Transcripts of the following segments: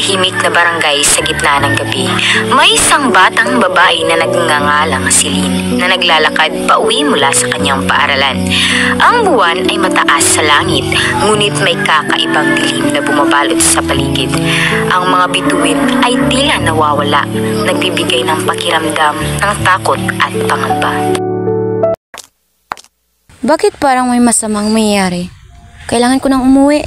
tahimik na barangay sa gitna ng gabi, may isang batang babae na nagngangalang Celine na naglalakad pauwi mula sa kanyang paaralan. Ang buwan ay mataas sa langit, ngunit may kakaibang dilim na bumabalot sa paligid. Ang mga bituin ay tila nawawala, nagbibigay ng pakiramdam ng takot at pangamba. Bakit parang may masamang mayayari? Kailangan ko nang umuwi.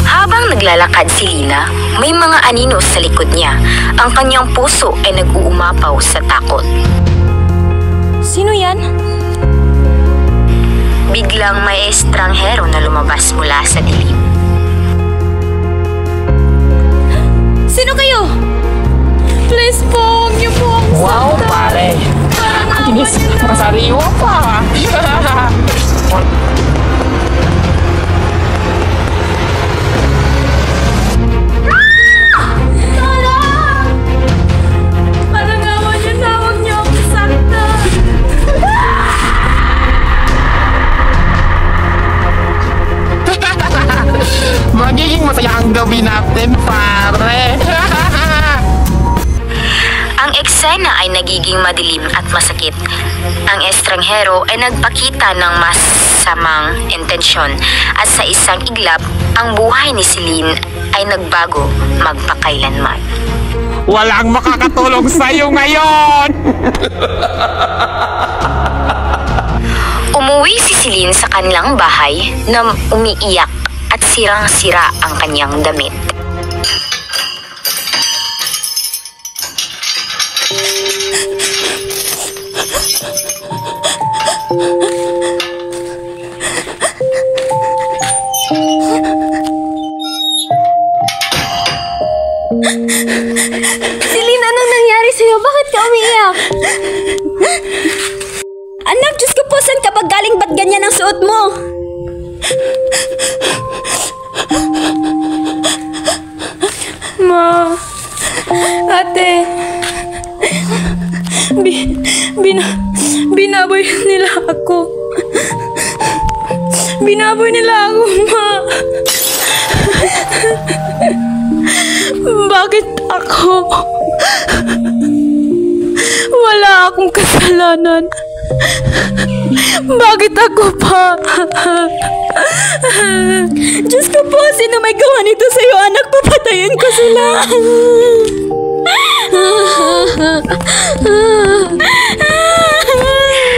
Habang naglalakad si Lina, may mga anino sa likod niya. Ang kanyang puso ay nag-uumapaw sa takot. Sino yan? Biglang may estranghero na lumabas mula sa dilim. Sino kayo? Please po, huwag niyo po ang wow, pare! Kinis, masariwa pa! Magiging masaya ang gabi natin, pare! Ang eksena ay nagiging madilim at masakit. Ang estranghero ay nagpakita ng masamang intensyon at sa isang iglap, ang buhay ni Celine ay nagbago magpakailanman. Walang makakatulong sa'yo ngayon! Umuwi si Celine sa kanilang bahay na umiiyak at sirang-sira ang kanyang damit. Celine, anong nangyari sa'yo? Bakit ka umiiyak? Anak, Diyos ko po, saan ka ba galing? Ba't ganyan ang suot mo? Ma, ate, binaboy nila ako. Binaboy nila ako, ma. Bakit ako? Wala akong kasalanan. Bakit ako pa? Diyos ko po, sino may gawa nito sa'yo, anak? Papatayin ko sila.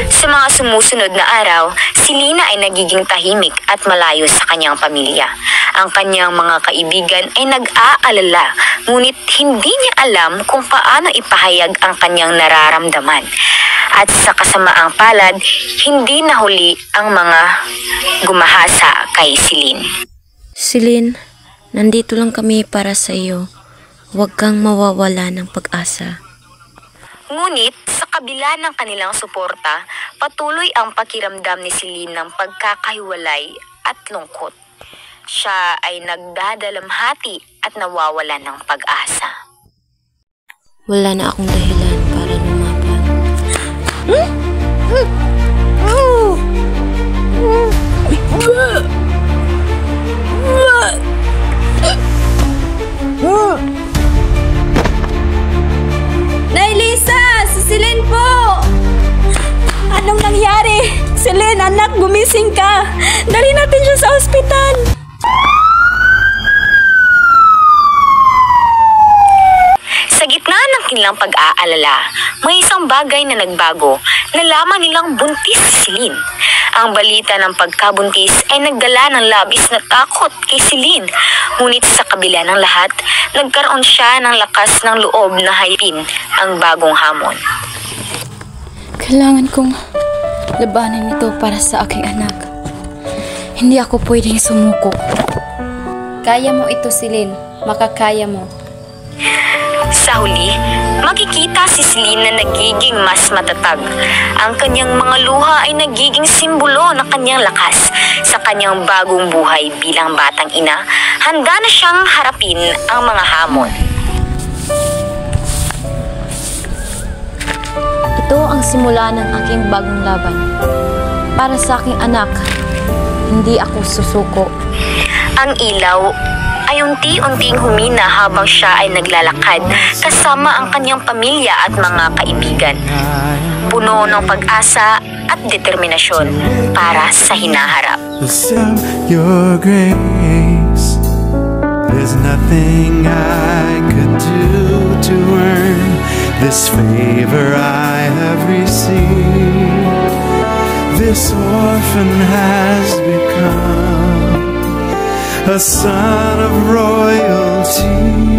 Sa mga sumusunod na araw, si Lina ay nagiging tahimik at malayo sa kanyang pamilya. Ang kanyang mga kaibigan ay nag-aalala, ngunit hindi niya alam kung paano ipahayag ang kanyang nararamdaman. At sa kasamaang palad, hindi nahuli ang mga gumahasa kay Celine. Celine, nandito lang kami para sa iyo. Huwag kang mawawala ng pag-asa. Ngunit sa kabila ng kanilang suporta, patuloy ang pakiramdam ni Celine ng pagkakahiwalay at lungkot. Siya ay nagdadalamhati at nawawala ng pag-asa. Wala na akong dahilan para lumaban. Nay Lisa! Si Celine po! Anong nangyari? Celine, anak, gumising ka! Dali natin siya sa ospital! Sa gitna ng kanilang pag-aalala, may isang bagay na nagbago. Nalaman nilang buntis si Celine. Ang balita ng pagkabuntis ay nagdala ng labis na takot kay Celine. Ngunit sa kabila ng lahat, nagkaroon siya ng lakas ng loob na harapin ang bagong hamon. Kailangan kong labanan ito para sa aking anak. Hindi ako pwedeng sumuko. Kaya mo ito, Celine. Makakaya mo. Sa huli, makikita si Celine na nagiging mas matatag. Ang kanyang mga luha ay nagiging simbolo ng kanyang lakas. Sa kanyang bagong buhay bilang batang ina, handa na siyang harapin ang mga hamon. Ito ang simula ng aking bagong laban. Para sa aking anak, hindi ako susuko. Ang ilaw ay unti-unting humina habang siya ay naglalakad kasama ang kanyang pamilya at mga kaibigan. Puno ng pag-asa at determinasyon para sa hinaharap. Your grace, there's nothing I could do to earn this favor I have received. This orphan has become a son of royalty.